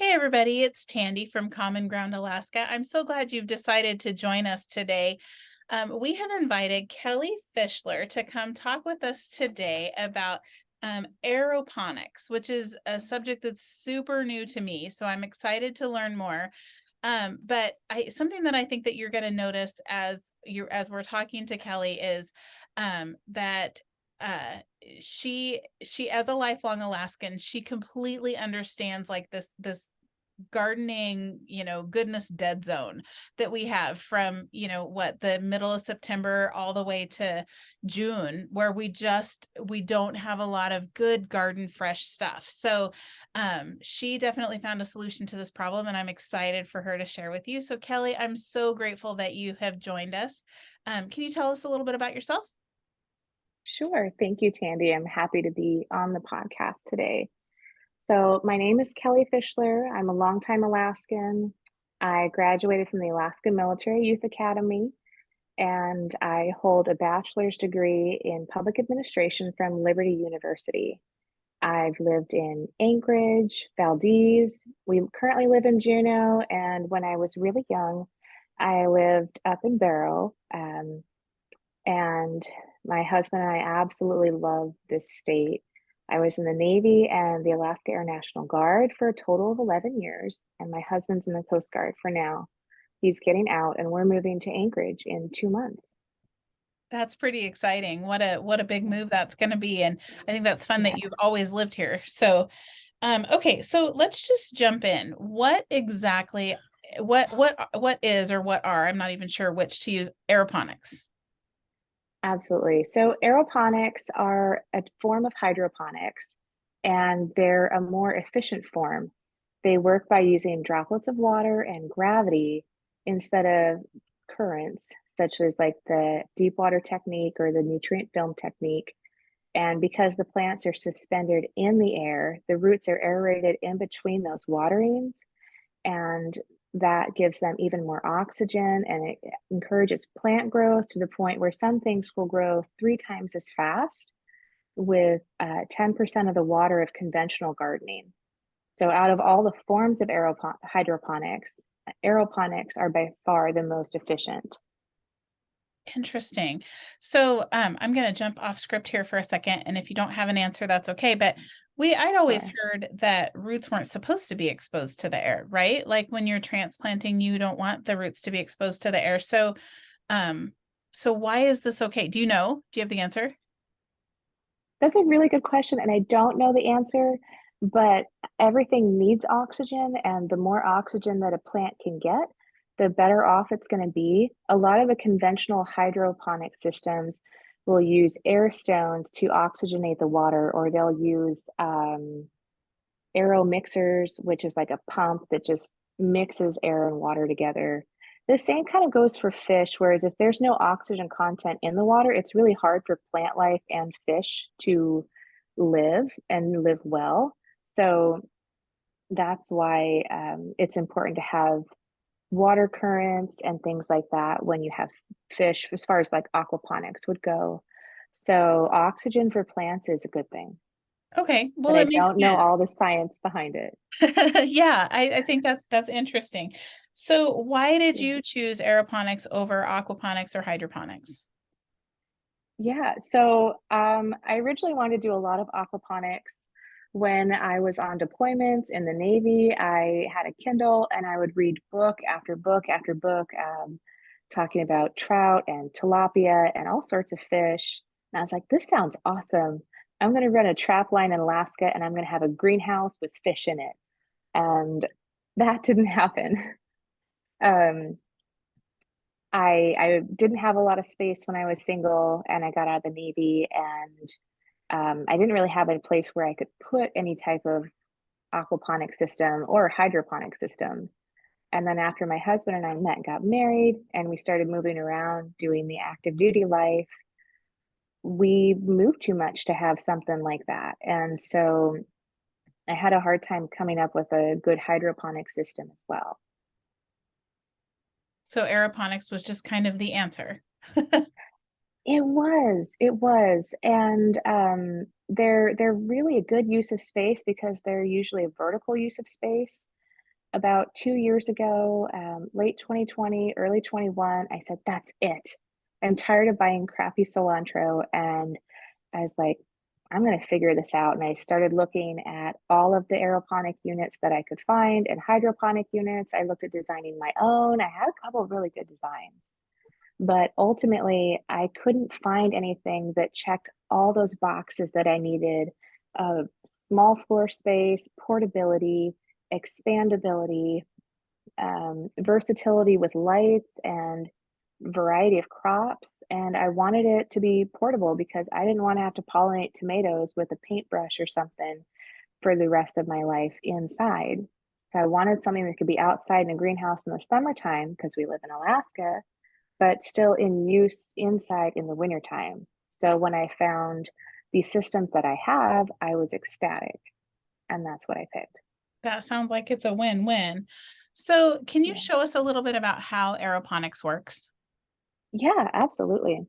Hey everybody, it's Tandy from Common Ground, Alaska. I'm so glad you've decided to join us today. We have invited Kelly Fishler to come talk with us today about aeroponics, which is a subject that's super new to me. So I'm excited to learn more. Something that I think that you're going to notice as we're talking to Kelly is that uh she as a lifelong Alaskan, she completely understands like this gardening, goodness dead zone that we have from, what, the middle of September all the way to June, where we don't have a lot of good garden fresh stuff. So she definitely found a solution to this problem, and I'm excited for her to share with you. So Kelly, I'm so grateful that you have joined us. Can you tell us a little bit about yourself? Sure. Thank you, Tandy. I'm happy to be on the podcast today. So, my name is Kelly Fishler. I'm a longtime Alaskan. I graduated from the Alaska Military Youth Academy, and I hold a bachelor's degree in public administration from Liberty University. I've lived in Anchorage, Valdez. We currently live in Juneau, and when I was really young, I lived up in Barrow. And my husband and I absolutely love this state. I was in the Navy and the Alaska Air National Guard for a total of 11 years, and my husband's in the Coast Guard for now. He's getting out, and we're moving to Anchorage in 2 months. That's pretty exciting. What a big Yeah. move that's going to be, and I think that's fun that Yeah. you've always lived here. So okay, so let's just jump in. What exactly, what is or what are, I'm not even sure which to use, aeroponics? Absolutely. So aeroponics are a form of hydroponics, and they're a more efficient form. They work by using droplets of water and gravity instead of currents, such as like the deep water technique or the nutrient film technique. And because the plants are suspended in the air, the roots are aerated in between those waterings, and that gives them even more oxygen, and it encourages plant growth to the point where some things will grow 3 times as fast with 10% of the water of conventional gardening. So, out of all the forms of hydroponics, aeroponics are by far the most efficient. Interesting. So I'm going to jump off script here for a second, and if you don't have an answer, that's okay. But I'd always Sure. heard that roots weren't supposed to be exposed to the air, right? Like when you're transplanting, you don't want the roots to be exposed to the air. Um, so why is this okay? Do you know? Do you have the answer? That's a really good question, and I don't know the answer, but everything needs oxygen, and the more oxygen that a plant can get, the better off it's going to be. A lot of the conventional hydroponic systems will use air stones to oxygenate the water, or they'll use aero mixers, which is like a pump that just mixes air and water together. The same kind of goes for fish, whereas if there's no oxygen content in the water, it's really hard for plant life and fish to live and live well. So that's why it's important to have water currents and things like that when you have fish, as far as like aquaponics would go. So oxygen for plants is a good thing, Okay, but well, I it makes don't know sense. all the science behind it. Yeah, I think that's interesting. So why did Yeah. you choose aeroponics over aquaponics or hydroponics? Yeah. So I originally wanted to do a lot of aquaponics when I was on deployments in the Navy. I had a Kindle and I would read book after book after book, talking about trout and tilapia and all sorts of fish. And I was like, this sounds awesome. I'm going to run a trap line in Alaska and I'm going to have a greenhouse with fish in it. And that didn't happen. Um, I didn't have a lot of space when I was single and I got out of the Navy, and I didn't really have a place where I could put any type of aquaponic system or hydroponic system. And then after my husband and I met and got married and we started moving around doing the active duty life, we moved too much to have something like that. And so I had a hard time coming up with a good hydroponic system as well. So aeroponics was just kind of the answer. It was, and they're really a good use of space because they're usually a vertical use of space. about 2 years ago, late 2020, early 21, I said, that's it. I'm tired of buying crappy cilantro. And I was like, I'm going to figure this out. And I started looking at all of the aeroponic units that I could find and hydroponic units. I looked at designing my own. I had a couple of really good designs, but ultimately I couldn't find anything that checked all those boxes that I needed of small floor space, portability, expandability, versatility with lights and variety of crops. And I wanted it to be portable because I didn't want to have to pollinate tomatoes with a paintbrush or something for the rest of my life inside. So I wanted something that could be outside in a greenhouse in the summertime because we live in Alaska, but still in use inside in the wintertime. So when I found the systems that I have, I was ecstatic. And that's what I picked. That sounds like it's a win-win. So can you Yeah. show us a little bit about how aeroponics works? Yeah, absolutely.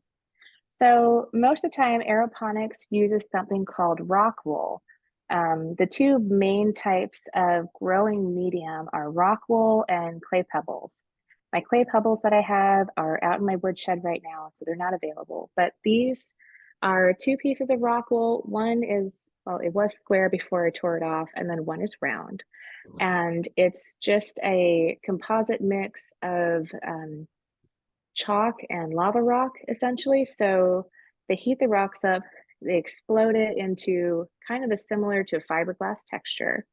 So most of the time, aeroponics uses something called rock wool. The two main types of growing medium are rock wool and clay pebbles. My clay pebbles that I have are out in my woodshed right now, so they're not available. But these are two pieces of rock wool. One is, well, it was square before I tore it off, and then one is round. And it's just a composite mix of chalk and lava rock, essentially. So they heat the rocks up, they explode it into kind of a similar to fiberglass texture.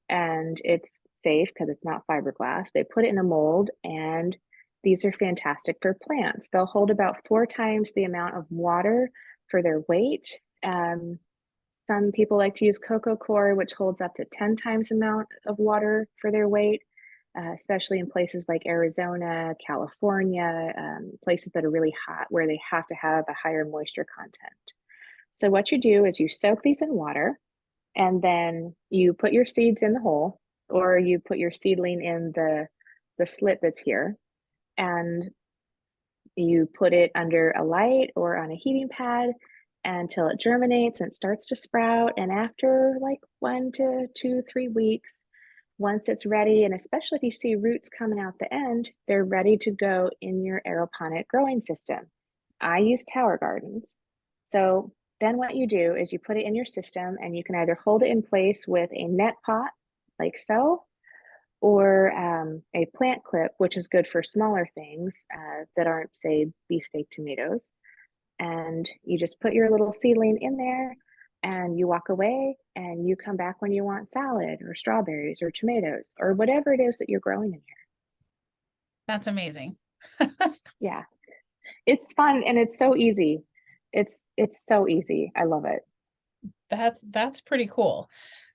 And it's safe because it's not fiberglass. They put it in a mold, and these are fantastic for plants. They'll hold about 4 times the amount of water for their weight. Some people like to use coco coir, which holds up to 10 times the amount of water for their weight, especially in places like Arizona, California, places that are really hot where they have to have a higher moisture content. So what you do is you soak these in water, and then you put your seeds in the hole, or you put your seedling in the slit that's here, and you put it under a light or on a heating pad until it germinates and starts to sprout. And after like 1 to 2, 3 weeks, once it's ready, and especially if you see roots coming out the end, they're ready to go in your aeroponic growing system. I use tower gardens. So then what you do is you put it in your system, and you can either hold it in place with a net pot like so, or a plant clip, which is good for smaller things that aren't, say, beefsteak tomatoes. And you just put your little seedling in there, and you walk away, and you come back when you want salad or strawberries or tomatoes or whatever it is that you're growing in here. That's amazing. Yeah, it's fun and it's so easy. It's so easy. I love it. That's pretty cool.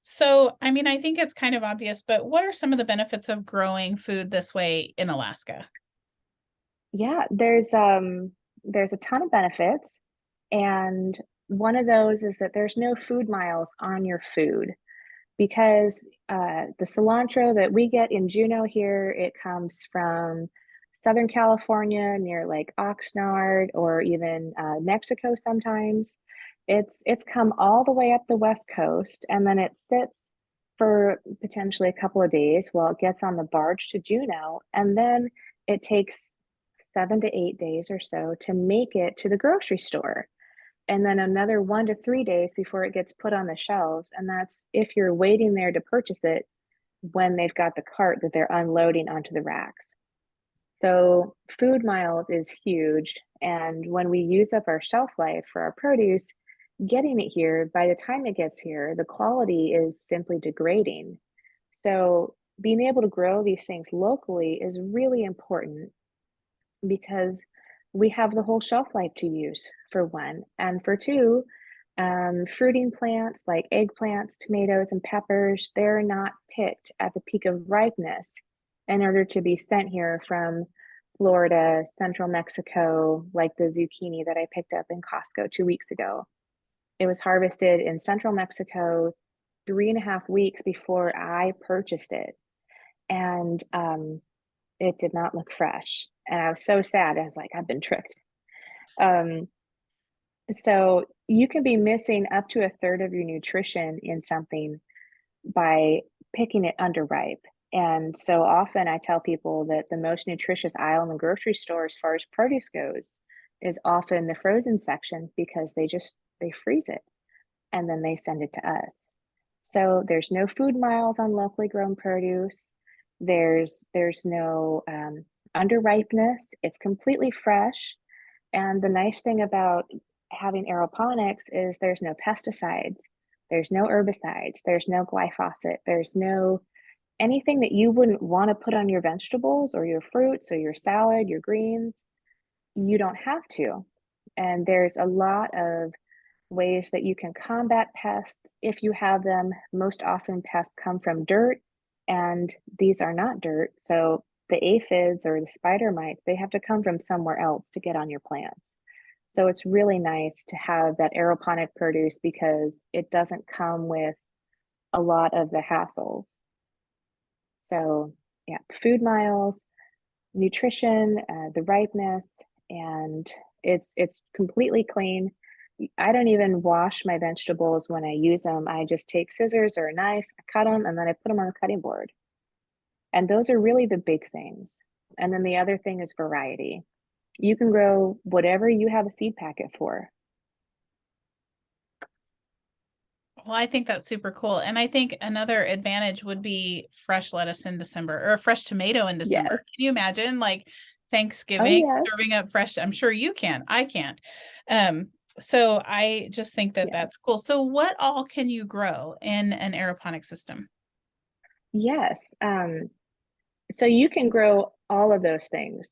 So, I mean, I think it's kind of obvious, but what are some of the benefits of growing food this way in Alaska? Yeah, there's a ton of benefits, and one of those is that there's no food miles on your food because the cilantro that we get in Juneau here, it comes from Southern California near like Oxnard, or even Mexico sometimes. It's come all the way up the West Coast, and then it sits for potentially a couple of days while it gets on the barge to Juneau, and then it takes 7 to 8 days or so to make it to the grocery store, and then another 1 to 3 days before it gets put on the shelves. And that's if you're waiting there to purchase it when they've got the cart that they're unloading onto the racks. So food miles is huge. And when we use up our shelf life for our produce, getting it here, by the time it gets here, the quality is simply degrading. So being able to grow these things locally is really important because we have the whole shelf life to use, for one. And for two, fruiting plants like eggplants, tomatoes, and peppers, they're not picked at the peak of ripeness in order to be sent here from Florida, central Mexico, like the zucchini that I picked up in Costco 2 weeks ago. It was harvested in central Mexico 3.5 weeks before I purchased it. And it did not look fresh. And I was so sad. I was like, I've been tricked. Um, so you can be missing up to a third of your nutrition in something by picking it underripe. And so often I tell people that the most nutritious aisle in the grocery store as far as produce goes is often the frozen section because they freeze it and then they send it to us. So there's no food miles on locally grown produce. There's no underripeness. It's completely fresh. And the nice thing about having aeroponics is there's no pesticides, there's no herbicides, there's no glyphosate, there's no anything that you wouldn't want to put on your vegetables or your fruits or your salad, your greens. You don't have to. And there's a lot of ways that you can combat pests if you have them. Most often, pests come from dirt, and these are not dirt. So the aphids or the spider mites, they have to come from somewhere else to get on your plants. So it's really nice to have that aeroponic produce because it doesn't come with a lot of the hassles. So, yeah, food miles, nutrition, the ripeness, and it's completely clean. I don't even wash my vegetables when I use them. I just take scissors or a knife, I cut them, and then I put them on the cutting board. And those are really the big things. And then the other thing is variety. You can grow whatever you have a seed packet for. Well, I think that's super cool. And I think another advantage would be fresh lettuce in December or a fresh tomato in December. Yes. Can you imagine like Oh, Thanksgiving yes. serving up fresh? I'm sure you can. I can't. Um, so I just think that Yes. that's cool. So what all can you grow in an aeroponic system? Yes. So you can grow all of those things,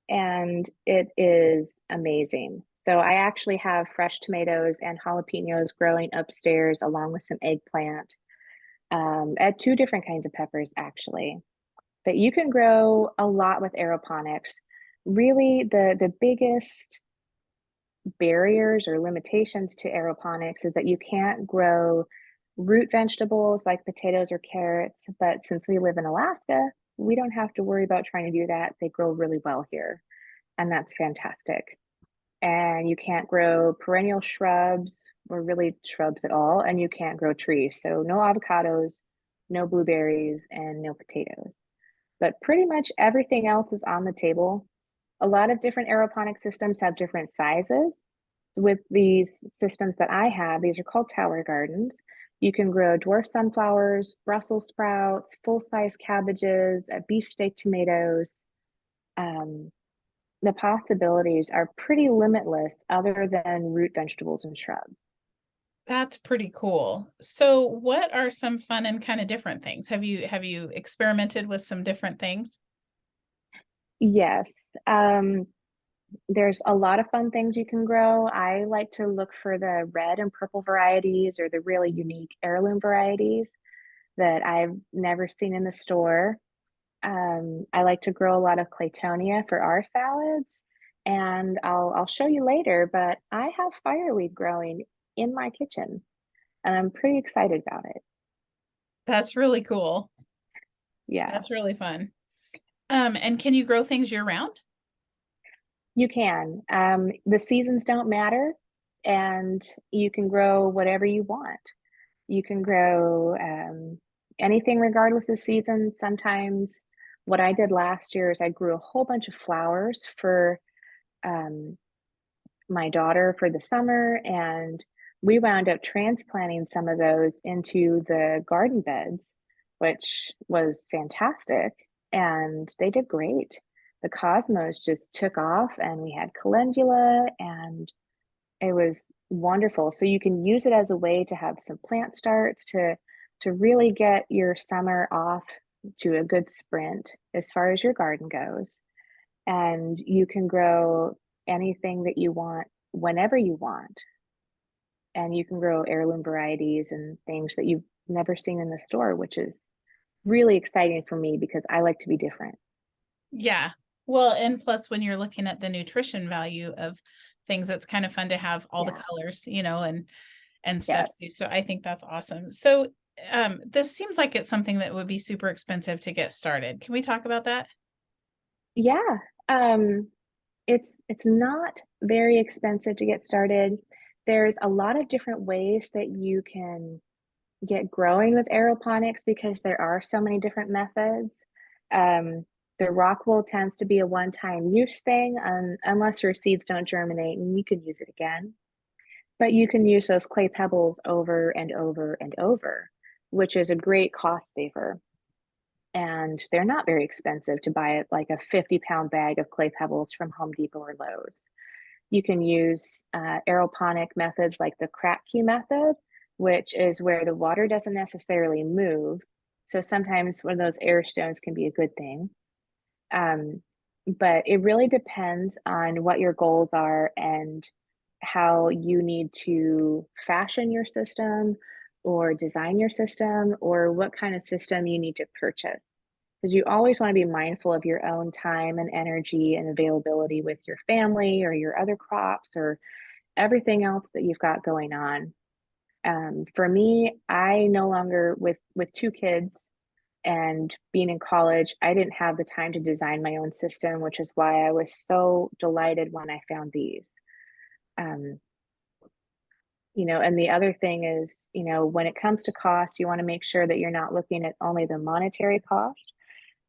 and it is amazing. So I actually have fresh tomatoes and jalapenos growing upstairs along with some eggplant, at two different kinds of peppers, actually. But you can grow a lot with aeroponics. Really, the biggest barriers or limitations to aeroponics is that you can't grow root vegetables like potatoes or carrots. But since we live in Alaska, we don't have to worry about trying to do that. They grow really well here, and that's fantastic. And you can't grow perennial shrubs or really shrubs at all, and you can't grow trees. So no avocados, no blueberries, and no potatoes. But pretty much everything else is on the table. A lot of different aeroponic systems have different sizes. With these systems that I have, these are called tower gardens. You can grow dwarf sunflowers, Brussels sprouts, full-size cabbages, beefsteak tomatoes. Um, the possibilities are pretty limitless other than root vegetables and shrubs. That's pretty cool. So what are some fun and kind of different things? Have you experimented with some different things? Yes, there's a lot of fun things you can grow. I like to look for the red and purple varieties or the really unique heirloom varieties that I've never seen in the store. I like to grow a lot of claytonia for our salads, and I'll show you later, but I have fireweed growing in my kitchen, and I'm pretty excited about it. That's really cool. Yeah, That's really fun. And can you grow things year round? you can. The seasons don't matter, and you can grow whatever you want. You can grow anything regardless of season. Sometimes what I did last year is I grew a whole bunch of flowers for um, my daughter for the summer, and we wound up transplanting some of those into the garden beds, which was fantastic. And they did great. The cosmos just took off, and we had calendula, and it was wonderful. So you can use it as a way to have some plant starts to really get your summer off to a good sprint as far as your garden goes. And you can grow anything that you want whenever you want. And you can grow heirloom varieties and things that you've never seen in the store, which is really exciting for me because I like to be different. Yeah. Well, and plus when you're looking at the nutrition value of things, it's kind of fun to have all the Yeah. colors, and stuff Yes. too. So I think that's awesome. So this seems like it's something that would be super expensive to get started. Can we talk about that? Yeah. Um, it's not very expensive to get started. There's a lot of different ways that you can get growing with aeroponics because there are so many different methods. Um, the rock wool tends to be a one-time use thing, unless your seeds don't germinate and you can use it again. But you can use those clay pebbles over and over and over, which is a great cost saver. And they're not very expensive to buy it like a 50-pound bag of clay pebbles from Home Depot or Lowe's. You can use aeroponic methods like the crack key method, which is where the water doesn't necessarily move. So sometimes one of those air stones can be a good thing. Um, but it really depends on what your goals are and how you need to fashion your system or design your system or what kind of system you need to purchase. Because you always want to be mindful of your own time and energy and availability with your family or your other crops or everything else that you've got going on. For me, I no longer with two kids and being in college, I didn't have the time to design my own system, which is why I was so delighted when I found these. Um, and the other thing is, when it comes to cost, you want to make sure that you're not looking at only the monetary cost.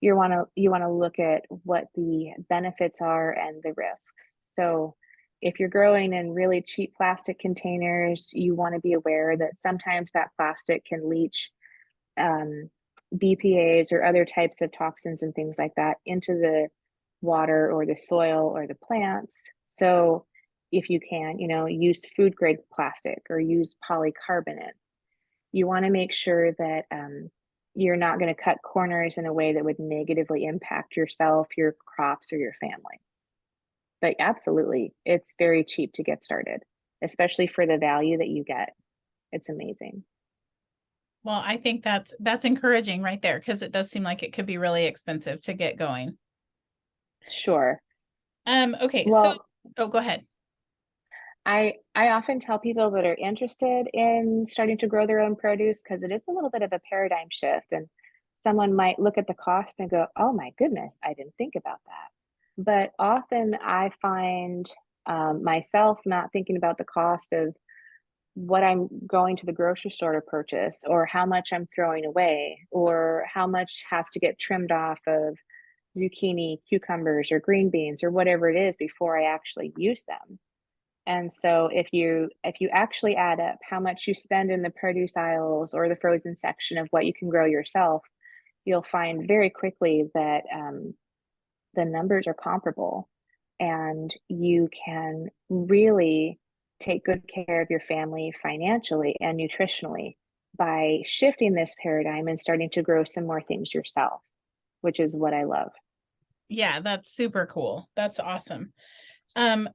You want to look at what the benefits are and the risks. So if you're growing in really cheap plastic containers, you want to be aware that sometimes that plastic can leach um, BPA's or other types of toxins and things like that into the water or the soil or the plants. So if you can, use food grade plastic or use polycarbonate. You want to make sure that you're not going to cut corners in a way that would negatively impact yourself, your crops, or your family. But absolutely, it's very cheap to get started, especially for the value that you get. It's amazing. Well, I think that's encouraging right there because it does seem like it could be really expensive to get going. Sure. Okay, so Well, oh, go ahead. I often tell people that are interested in starting to grow their own produce because it is a little bit of a paradigm shift, and someone might look at the cost and go, "Oh my goodness, I didn't think about that." But often I find myself not thinking about the cost of what I'm going to the grocery store to purchase, or how much I'm throwing away, or how much has to get trimmed off of zucchini, cucumbers, or green beans, or whatever it is before I actually use them. And so if you actually add up how much you spend in the produce aisles or the frozen section of what you can grow yourself, you'll find very quickly that the numbers are comparable, and you can really take good care of your family financially and nutritionally by shifting this paradigm and starting to grow some more things yourself, which is what I love. Yeah, that's super cool. That's awesome.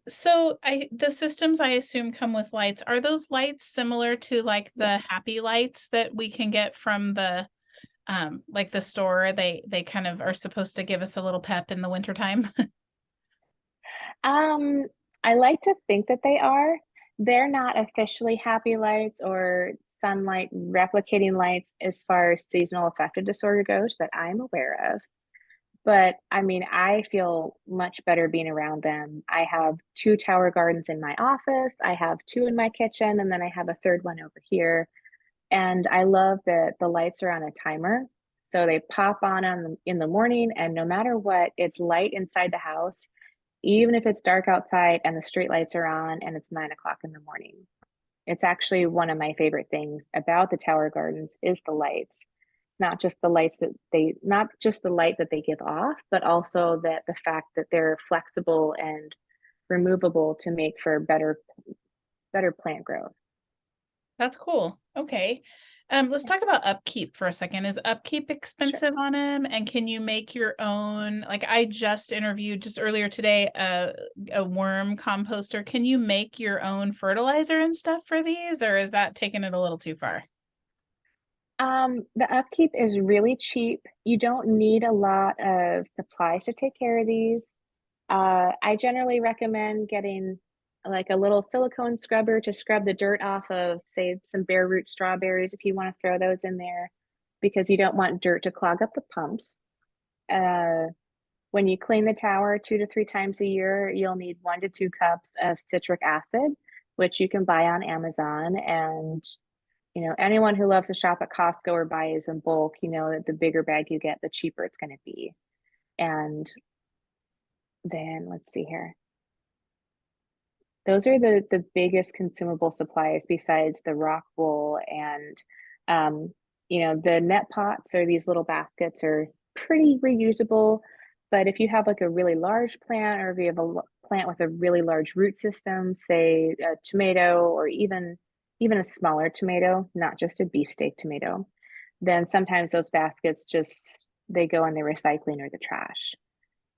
So the systems I assume come with lights. Are those lights similar to like the happy lights that we can get from the like the store? They kind of are supposed to give us a little pep in the wintertime. Um, I like to think that they are. They're not officially happy lights or sunlight replicating lights as far as seasonal affective disorder goes that I'm aware of. But I mean, I feel much better being around them. I have two tower gardens in my office, I have two in my kitchen, and then I have a third one over here. And I love that the lights are on a timer. So they pop on in the morning, and no matter what, it's light inside the house even if it's dark outside and the street lights are on and it's 9 o'clock in the morning. It's actually one of my favorite things about the tower gardens is the lights. Not just the light that they give off, but also that the fact that they're flexible and removable to make for better plant growth. That's cool. Okay. Let's talk about upkeep for a second. Is upkeep Sure. expensive on them? And can you make your own? Like I just interviewed just earlier today a worm composter. Can you make your own fertilizer and stuff for these, or is that taking it a little too far? The upkeep is really cheap. You don't need a lot of supplies to take care of these. I generally recommend getting like a little silicone scrubber to scrub the dirt off of, say, some bare root strawberries if you want to throw those in there, because you don't want dirt to clog up the pumps. Uh, when you clean the tower 2 to 3 times a year, you'll need 1 to 2 cups of citric acid, which you can buy on Amazon. And anyone who loves to shop at Costco or buys in bulk, that the bigger bag you get, the cheaper it's going to be. And then let's see here. Those are the biggest consumable supplies besides the rock wool and the net pots or these little baskets are pretty reusable. But if you have like a really large plant or if you have a plant with a really large root system, say a tomato or even a smaller tomato, not just a beefsteak tomato, then sometimes those baskets just they go in the recycling or the trash.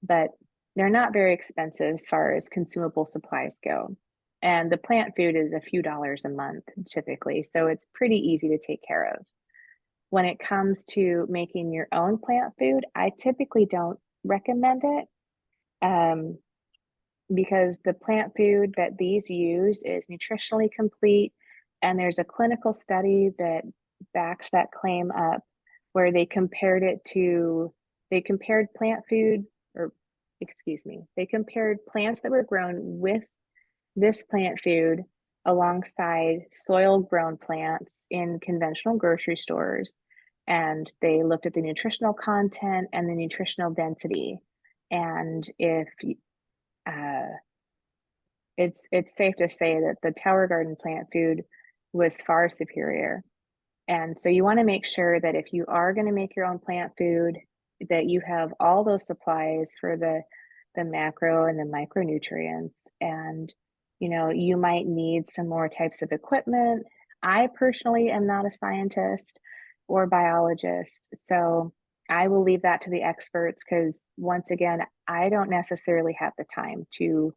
But they're not very expensive as far as consumable supplies go. And the plant food is a few dollars a month typically, so it's pretty easy to take care of. When it comes to making your own plant food, I typically don't recommend it um, because the plant food that these use is nutritionally complete. And there's a clinical study that backs that claim up where they compared plant food, or excuse me, they compared plants that were grown with this plant food alongside soil grown plants in conventional grocery stores. And they looked at the nutritional content and the nutritional density. And if uh, it's safe to say that the Tower Garden plant food was far superior. And so you want to make sure that if you are going to make your own plant food, that you have all those supplies for the macro and the micronutrients. And you might need some more types of equipment. I personally am not a scientist or biologist, so I will leave that to the experts because once again, I don't necessarily have the time to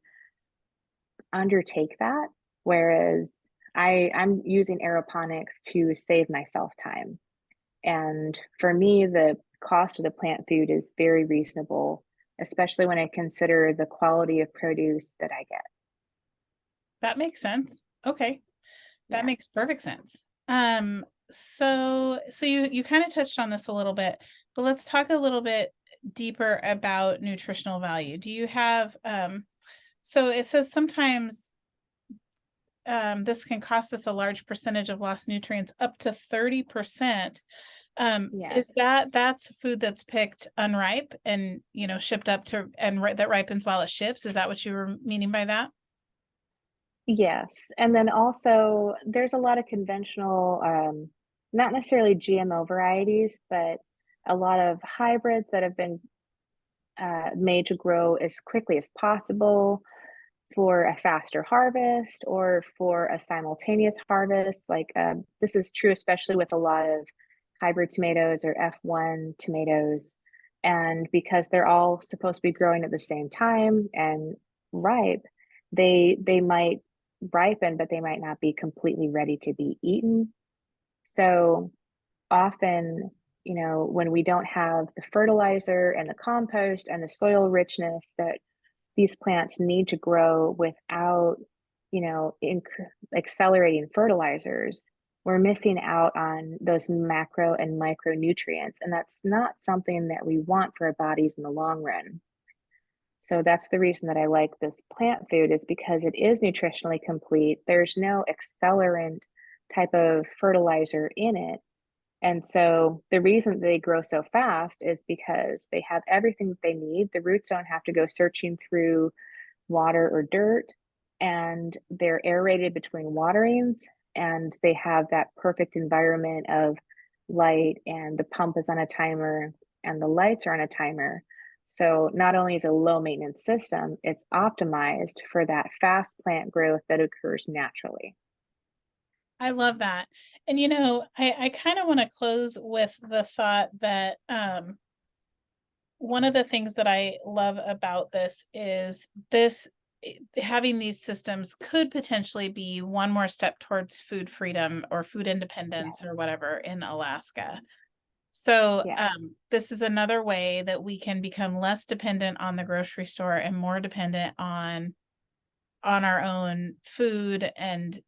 undertake that. Whereas I'm using aeroponics to save myself time. And for me, the cost of the plant food is very reasonable, especially when I consider the quality of produce that I get. That makes sense. Okay. That Yeah. makes perfect sense. So you kind of touched on this a little bit, but let's talk a little bit deeper about nutritional value. Do you have so it says sometimes this can cost us a large percentage of lost nutrients, up to 30%. Is Yes. that's food that's picked unripe and shipped up to that ripens while it ships? Is that what you were meaning by that? Yes. And then also there's a lot of conventional, not necessarily GMO varieties, but a lot of hybrids that have been made to grow as quickly as possible for a faster harvest or for a simultaneous harvest. Like this is true, especially with a lot of hybrid tomatoes or F1 tomatoes. And because they're all supposed to be growing at the same time and ripe, they might ripen, but they might not be completely ready to be eaten. So often, when we don't have the fertilizer and the compost and the soil richness that these plants need to grow without, accelerating fertilizers, we're missing out on those macro and micronutrients. And that's not something that we want for our bodies in the long run. So that's the reason that I like this plant food is because it is nutritionally complete. There's no accelerant type of fertilizer in it. And so the reason they grow so fast is because they have everything that they need. The roots don't have to go searching through water or dirt, and they're aerated between waterings, and they have that perfect environment of light, and the pump is on a timer, and the lights are on a timer. So not only is it a low maintenance system, it's optimized for that fast plant growth that occurs naturally. I love that. And I kind of want to close with the thought that one of the things that I love about this is having these systems could potentially be one more step towards food freedom or food independence Yes. or whatever in Alaska. So Yes. this is another way that we can become less dependent on the grocery store and more dependent on our own food and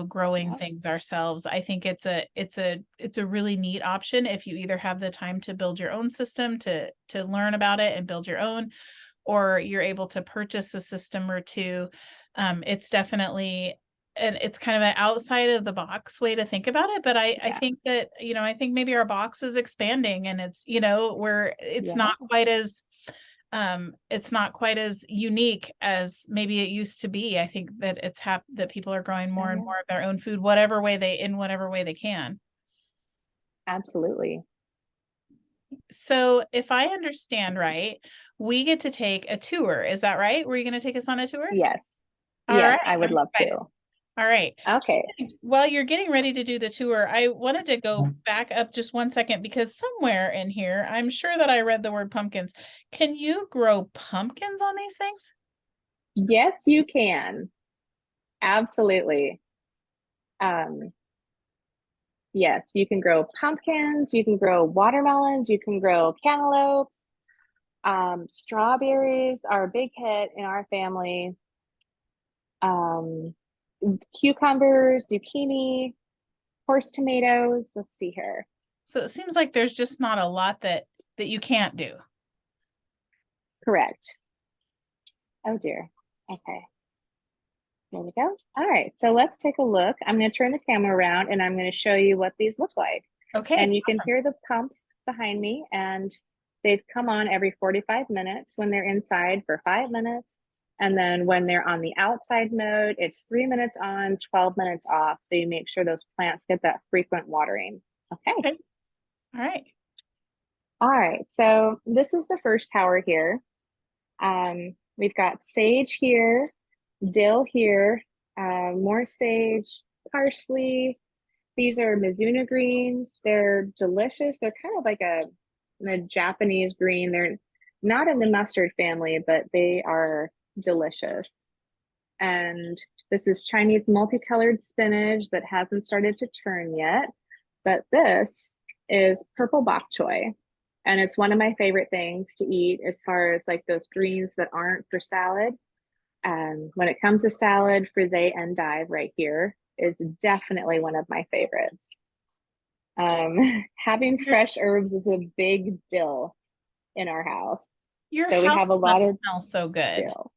growing Yep. things ourselves. I think it's a really neat option if you either have the time to build your own system to learn about it and build your own, or you're able to purchase a system or two. It's definitely and it's kind of an outside of the box way to think about it. But I Yeah. think that, I think maybe our box is expanding, and it's, where Yeah. it's not quite as unique as maybe it used to be. I think that that people are growing Oh, more and yeah. more of their own food, in whatever way they can. Absolutely. So if I understand right, we get to take a tour. Is that right? Were you going to take us on a tour? Yes. All Yes, right. I would I'm love excited. to. All right. Okay. While you're getting ready to do the tour, I wanted to go back up just one second because somewhere in here, I'm sure that I read the word pumpkins. Can you grow pumpkins on these things? Yes, you can. Absolutely. Um, yes, you can grow pumpkins, you can grow watermelons, you can grow cantaloupes. Strawberries are a big hit in our family. Um, Cucumbers, zucchini, horse tomatoes. Let's see here. So it seems like there's just not a lot that you can't do. Correct. Oh dear. Okay. There we go. All right. So let's take a look. I'm going to turn the camera around and I'm going to show you what these look like. Okay, And you can awesome. hear the pumps behind me, and they've come on every 45 minutes when they're inside for 5 minutes. And then when they're on the outside mode, it's 3 minutes on, 12 minutes off. So you make sure those plants get that frequent watering. Okay. Okay. All right. All right. So this is the first tower here. We've got sage here, dill here, more sage, parsley. These are Mizuna greens. They're delicious. They're kind of like a Japanese green. They're not in the mustard family, but they are delicious. And this is Chinese multicolored spinach that hasn't started to turn yet. But this is purple bok choy. And it's one of my favorite things to eat as far as like those greens that aren't for salad. When it comes to salad, frisee and dive right here is definitely one of my favorites. Having Your fresh herbs is a big deal in our house. your So we have a house lot must of smell so good. dill.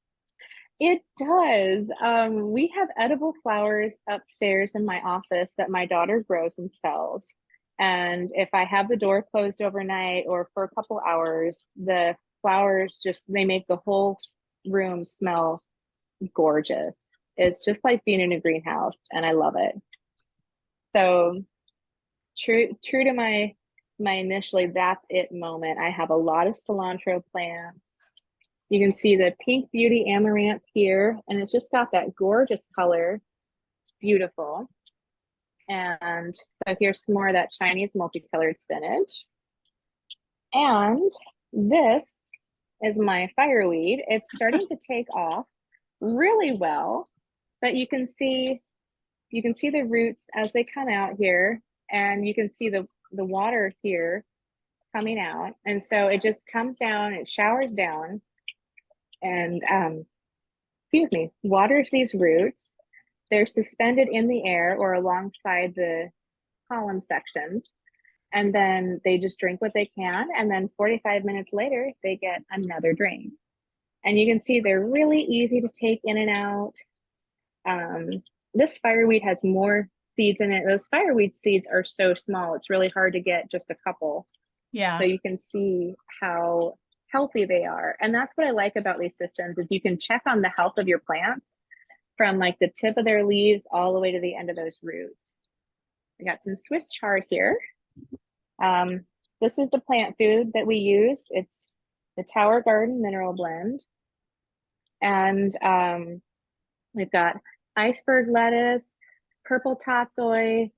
It does. We have edible flowers upstairs in my office that my daughter grows and sells. And if I have the door closed overnight or for a couple hours, the flowers they make the whole room smell gorgeous. It's just like being in a greenhouse, and I love it. So true to my initially that's it moment. I have a lot of cilantro plants. You can see the pink beauty amaranth here, and it's just got that gorgeous color. It's beautiful. And so here's some more of that Chinese multicolored spinach. And this is my fireweed. It's starting to take off really well, but you can see the roots as they come out here, and you can see the water here coming out. And so it just comes down, it showers down, and excuse me, waters these roots. They're suspended in the air or alongside the column sections. And then they just drink what they can. And then 45 minutes later, they get another drink. And you can see they're really easy to take in and out. This fireweed has more seeds in it. Those fireweed seeds are so small, it's really hard to get just a couple. So Yeah. you can see how healthy they are. And that's what I like about these systems is you can check on the health of your plants from like the tip of their leaves all the way to the end of those roots. I got some Swiss chard here. This is the plant food that we use. It's the Tower Garden Mineral Blend. And we've got iceberg lettuce, purple tatsoi,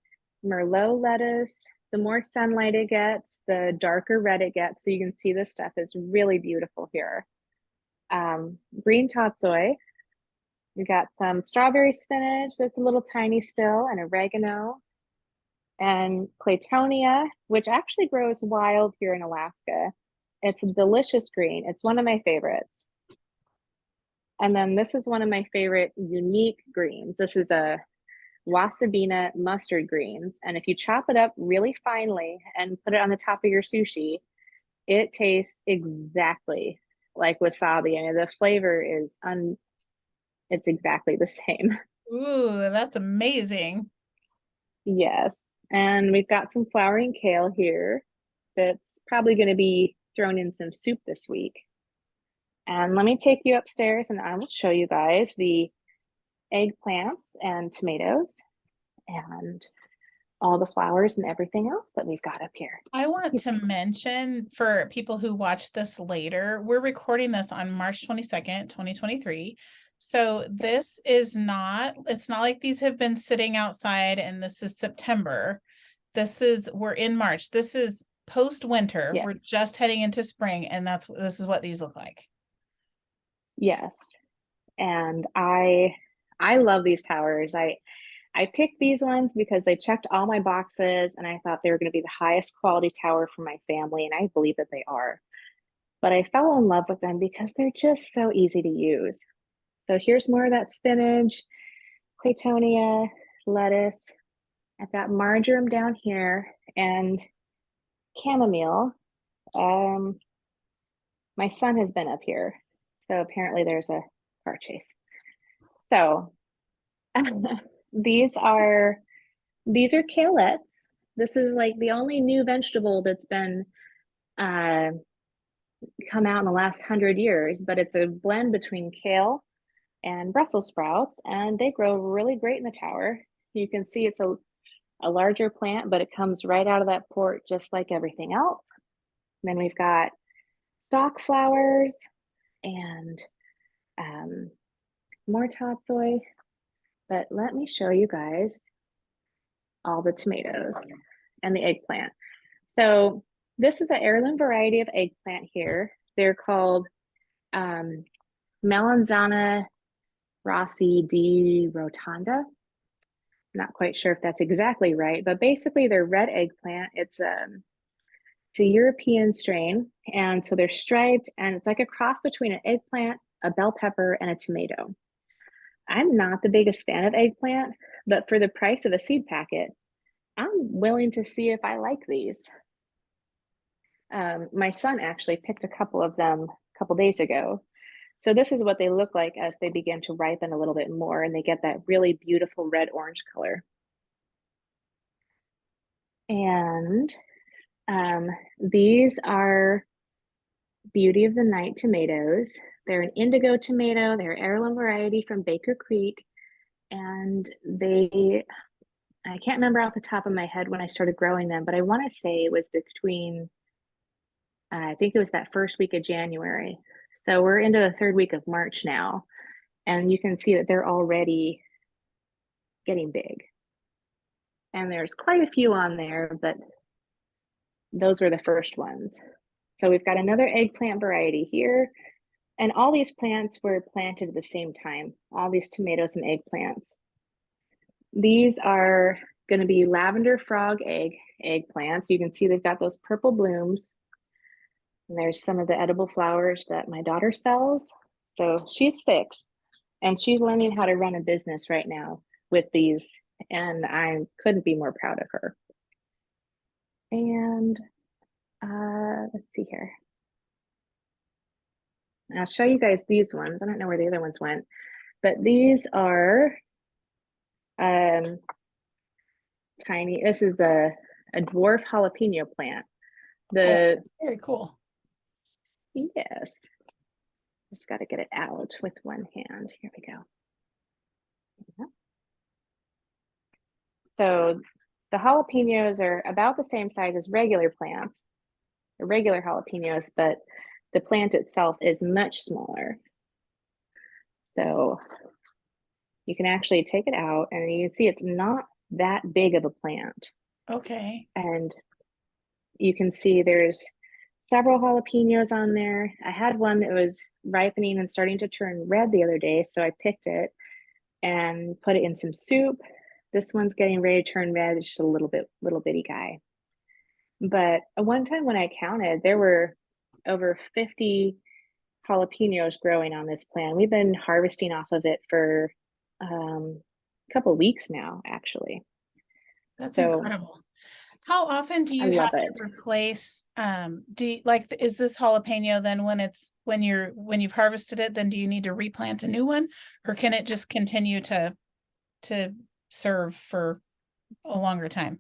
Merlot lettuce. The more sunlight it gets, the darker red it gets. So you can see this stuff is really beautiful here. Green tatsoi. We got some strawberry spinach that's a little tiny still, and oregano. And Claytonia, which actually grows wild here in Alaska. It's a delicious green. It's one of my favorites. And then this is one of my favorite unique greens. This is a wasabina mustard greens. And if you chop it up really finely and put it on the top of your sushi, it tastes exactly like wasabi. I mean, the flavor is it's exactly the same. Ooh, that's amazing. Yes. And we've got some flowering kale here that's probably going to be thrown in some soup this week. And let me take you upstairs and I will show you guys the eggplants and tomatoes and all the flowers and everything else that we've got up here. I want to mention for people who watch this later, we're recording this on March 22nd, 2023. So this is not, it's not like these have been sitting outside and this is September. We're in March. This is post-winter. Yes. We're just heading into spring, and this is what these look like. Yes. And I love these towers. I picked these ones because they checked all my boxes and I thought they were going to be the highest quality tower for my family, and I believe that they are. But I fell in love with them because they're just so easy to use. So here's more of that spinach, claytonia, lettuce. I've got marjoram down here and chamomile. Um, my son has been up here, so apparently there's a car chase. So these are kalettes. This is like the only new vegetable that's been uh, come out in the last 100 years, but it's a blend between kale and Brussels sprouts, and they grow really great in the tower. You can see it's a larger plant, but it comes right out of that port just like everything else. And then we've got stock flowers and more tatsoi. But let me show you guys all the tomatoes and the eggplant. So this is an heirloom variety of eggplant here. They're called Melanzana Rossi di Rotunda. Not quite sure if that's exactly right, but basically they're red eggplant. It's a European strain, and so they're striped, and it's like a cross between an eggplant, a bell pepper, and a tomato. I'm not the biggest fan of eggplant, but for the price of a seed packet, I'm willing to see if I like these. My son actually picked a couple of them a couple days ago. So this is what they look like as they begin to ripen a little bit more and they get that really beautiful red-orange color. And these are Beauty of the Night tomatoes. They're an indigo tomato. They're heirloom variety from Baker Creek. And I can't remember off the top of my head when I started growing them, but I want to say it was between, I think it was that first week of January. So we're into the third week of March now. And you can see that they're already getting big. And there's quite a few on there, but those were the first ones. So we've got another eggplant variety here. And all these plants were planted at the same time, all these tomatoes and eggplants. These are going to be lavender frog eggplants. You can see they've got those purple blooms. And there's some of the edible flowers that my daughter sells. So she's 6 and she's learning how to run a business right now with these. And I couldn't be more proud of her. And let's see here. I'll show you guys these ones. I don't know where the other ones went, but these are tiny. This is a dwarf jalapeno plant. Very cool. Yes. Just got to get it out with one hand. Here we go. Yeah. So the jalapenos are about the same size as regular plants, or regular jalapenos, but the plant itself is much smaller. So you can actually take it out and you can see it's not that big of a plant. Okay. And you can see there's several jalapenos on there. I had one that was ripening and starting to turn red the other day, so I picked it and put it in some soup. This one's getting ready to turn red. It's just a little bitty guy. But one time when I counted, there were over 50 jalapenos growing on this plant. We've been harvesting off of it for a couple weeks now, actually. That's So incredible. How often do I you love have it. to replace, is this jalapeno then when you've harvested it, then do you need to replant a new one or can it just continue to to serve for a longer time?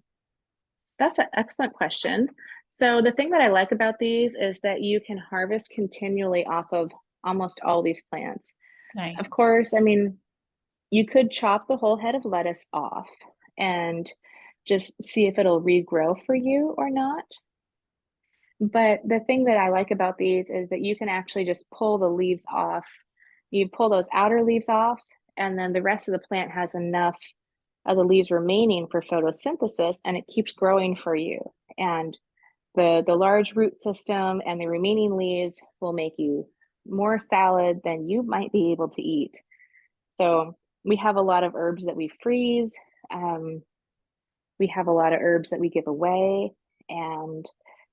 That's an excellent question. So the thing that I like about these is that you can harvest continually off of almost all these plants. Of Nice. course, I mean, you could chop the whole head of lettuce off and just see if it'll regrow for you or not. But the thing that I like about these is that you can actually just pull the leaves off. You pull those outer leaves off, and then the rest of the plant has enough of the leaves remaining for photosynthesis, and it keeps growing for you. And the large root system and the remaining leaves will make you more salad than you might be able to eat. So we have a lot of herbs that we freeze. Um, we have a lot of herbs that we give away, and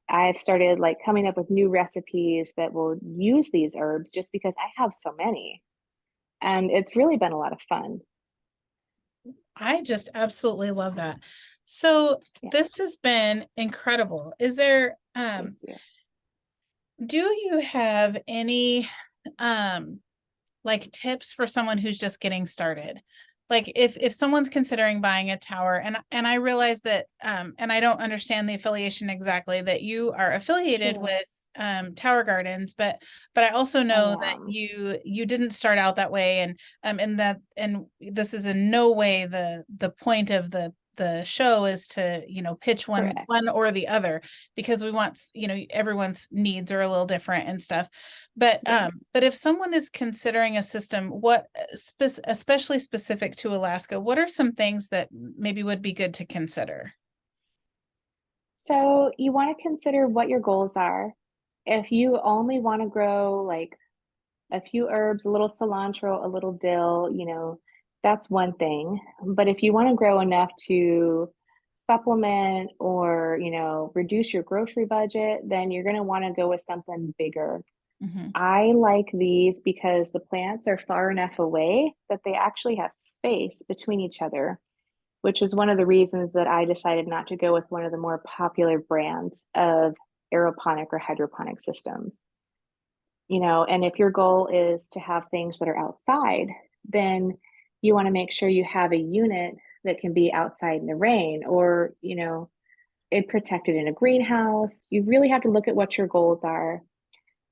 I've started like coming up with new recipes that will use these herbs just because I have so many. And it's really been a lot of fun. I just absolutely love that. So Yeah, this has been incredible. Is there thank you. do you have any like tips for someone who's just getting started? Like if someone's considering buying a tower, and I realize that and I don't understand the affiliation exactly, that you are affiliated Sure, with Tower Gardens, but I also I know that am. you didn't start out that way, and this is in no way the point of the show is to, you know, pitch Correct. one or the other, because we want, you know, everyone's needs are a little different and stuff. Yeah. But if someone is considering a system, what especially specific to Alaska, what are some things that maybe would be good to consider? So you want to consider what your goals are. If you only want to grow like a few herbs, a little cilantro, a little dill, you know, that's one thing. But if you want to grow enough to supplement or, you know, reduce your grocery budget, then you're going to want to go with something bigger. Mhm. I like these because the plants are far enough away that they actually have space between each other, which is one of the reasons that I decided not to go with one of the more popular brands of aeroponic or hydroponic systems. You know, and if your goal is to have things that are outside, then you want to make sure you have a unit that can be outside in the rain or, you know, it protected in a greenhouse. You really have to look at what your goals are.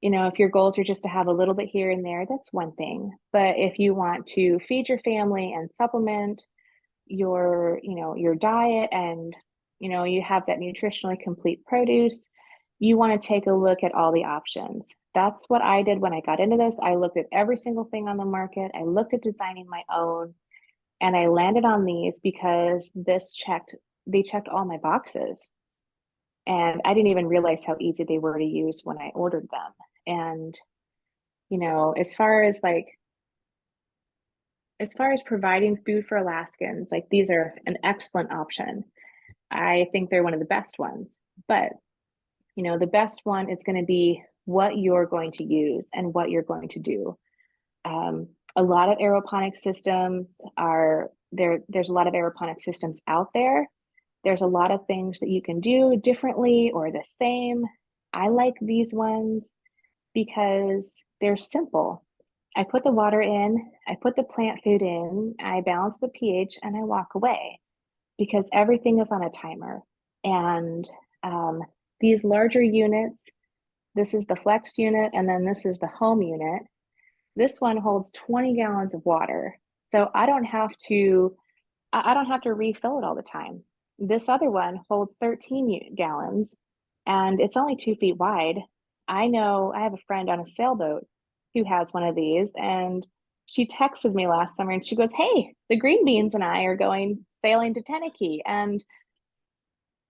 You know, if your goals are just to have a little bit here and there, that's one thing. But if you want to feed your family and supplement your, you know, your diet and, you know, you have that nutritionally complete produce, you want to take a look at all the options. That's what I did when I got into this. I looked at every single thing on the market. I looked at designing my own, and I landed on these because they checked all my boxes. And I didn't even realize how easy they were to use when I ordered them. And, you know, as far as providing food for Alaskans, like these are an excellent option. I think they're one of the best ones. But, you know, the best one is going to be what you're going to use and what you're going to do. A lot of aeroponic systems are there. There's a lot of aeroponic systems out there. There's a lot of things that you can do differently or the same. I like these ones because they're simple. I put the water in, I put the plant food in, I balance the pH, and I walk away because everything is on a timer. And um, these larger units, this is the flex unit, and then this is the home unit. This one holds 20 gallons of water. So I don't have to refill it all the time. This other one holds 13 gallons and it's only 2 feet wide. I know I have a friend on a sailboat who has one of these, and she texted me last summer and she goes, "Hey, the green beans and I are going sailing to Teneke." And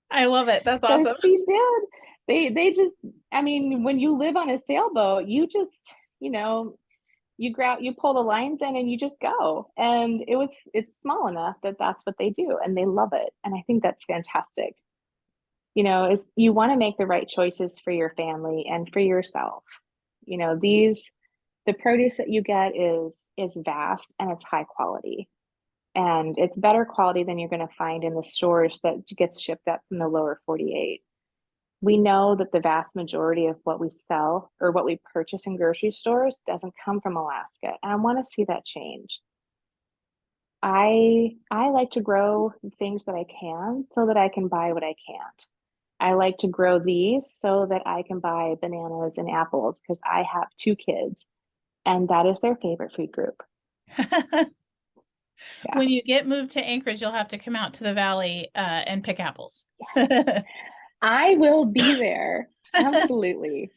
I love it. That's so awesome. she did. They just, I mean, when you live on a sailboat, you just, you know, you pull the lines in and you just go. And it's small enough that that's what they do and they love it. And I think that's fantastic. You know, is you want to make the right choices for your family and for yourself. You know, the produce that you get is vast and it's high quality. And it's better quality than you're going to find in the stores that gets shipped up from the lower 48. We know that the vast majority of what we sell or what we purchase in grocery stores doesn't come from Alaska. And I want to see that change. I like to grow things that I can so that I can buy what I can't. I like to grow these so that I can buy bananas and apples because I have two kids and that is their favorite food group. Yeah. When you get moved to Anchorage, you'll have to come out to the valley and pick apples. Yes. I will be there. Absolutely.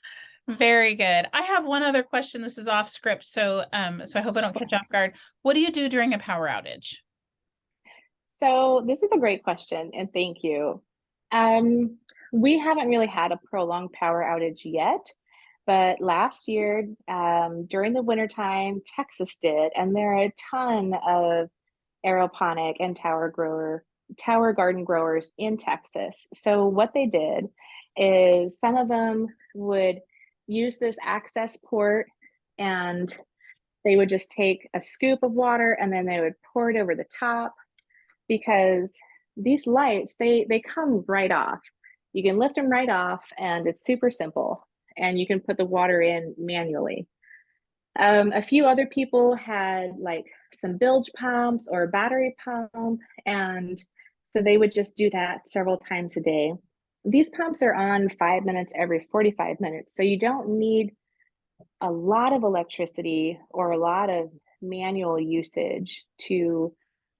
Very good. I have one other question. This is off script, so I hope I don't catch Sure. you off guard. What do you do during a power outage? So this is a great question, and thank you. Um, we haven't really had a prolonged power outage yet, but last year, during the wintertime, Texas did, and there are a ton of aeroponic and tower garden growers in Texas. So what they did is some of them would use this access port and they would just take a scoop of water and then they would pour it over the top because these lights they come right off. You can lift them right off and it's super simple and you can put the water in manually. A few other people had like some bilge pumps or a battery pump, and so they would just do that several times a day. These pumps are on 5 minutes every 45 minutes, so you don't need a lot of electricity or a lot of manual usage to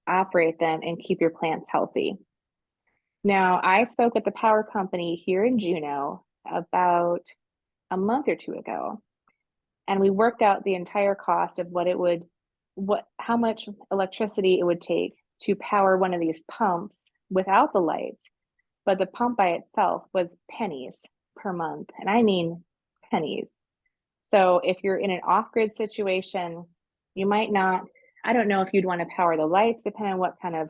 operate them and keep your plants healthy. Now, I spoke with the power company here in Juneau about a month or two ago, and we worked out the entire cost of how much electricity it would take to power one of these pumps without the lights. But the pump by itself was pennies per month. And I mean pennies. So if you're in an off-grid situation, you might not, I don't know if you'd want to power the lights, depending on what kind of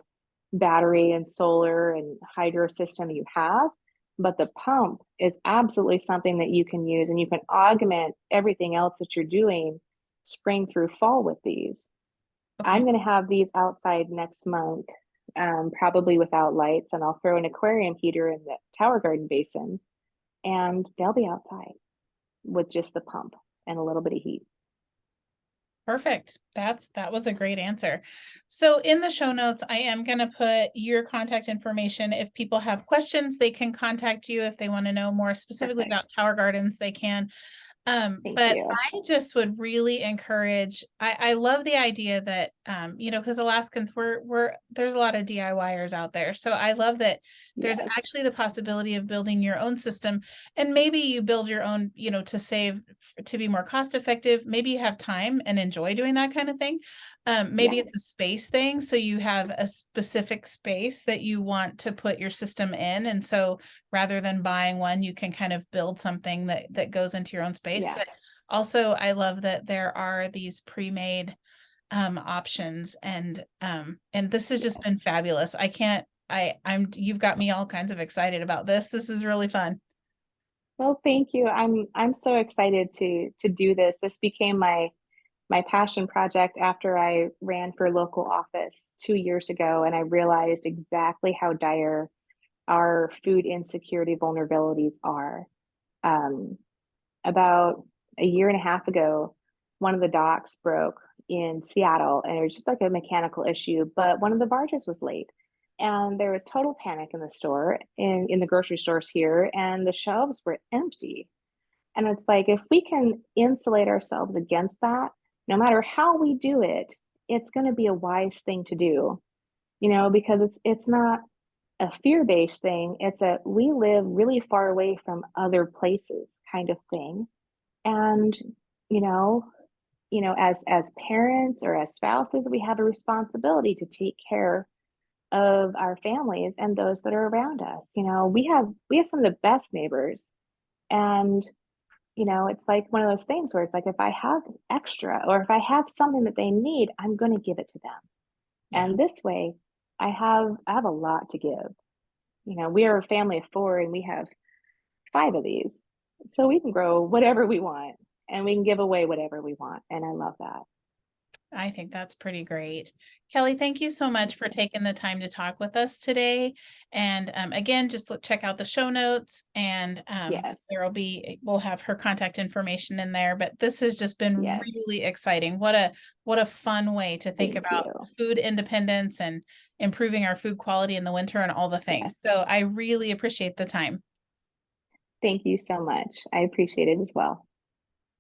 battery and solar and hydro system you have. But the pump is absolutely something that you can use and you can augment everything else that you're doing spring through fall with these. I'm Okay. going to have these outside next month, probably without lights, and I'll throw an aquarium heater in the tower garden basin and they'll be outside with just the pump and a little bit of heat. Perfect. That was a great answer. So in the show notes, I am going to put your contact information. If people have questions, they can contact you. If they want to know more specifically Perfect. about tower gardens, they can. Thank But you. I just would really encourage, I love the idea that, because Alaskans, there's a lot of DIYers out there. So I love that there's Yes. actually the possibility of building your own system and maybe you build your own, to save, to be more cost effective. Maybe you have time and enjoy doing that kind of thing. Maybe Yes. it's a space thing. So you have a specific space that you want to put your system in. And so rather than buying one, you can kind of build something that goes into your own space. Yeah. But also, I love that there are these pre-made options, and this has just Yes. been fabulous. I can't. You've got me all kinds of excited about this. This is really fun. Well, thank you. I'm so excited to do this. This became my passion project after I ran for local office 2 years ago, and I realized exactly how dire our food insecurity vulnerabilities are. Um, about a year and a half ago, one of the docks broke in Seattle, and it was just like a mechanical issue, but one of the barges was late. And there was total panic in the store, in the grocery stores here, and the shelves were empty. And it's like, if we can insulate ourselves against that, no matter how we do it, it's going to be a wise thing to do, because it's not a fear-based thing. It's a we live really far away from other places kind of thing. And, you know, as parents or as spouses, we have a responsibility to take care of our families and those that are around us. We have some of the best neighbors. And it's like one of those things where it's like if I have extra or if I have something that they need, I'm going to give it to them. Yeah. And this way, I have a lot to give. We are a family of four and we have five of these. So we can grow whatever we want and we can give away whatever we want. And I love that. I think that's pretty great. Kelly, thank you so much for taking the time to talk with us today. And again, just check out the show notes and Yes, we'll have her contact information in there. But this has just been yes. really exciting. What a fun way to think Thank about you. food independence and improving our food quality in the winter and all the Yes. things. So I really appreciate the time. Thank you so much. I appreciate it as well.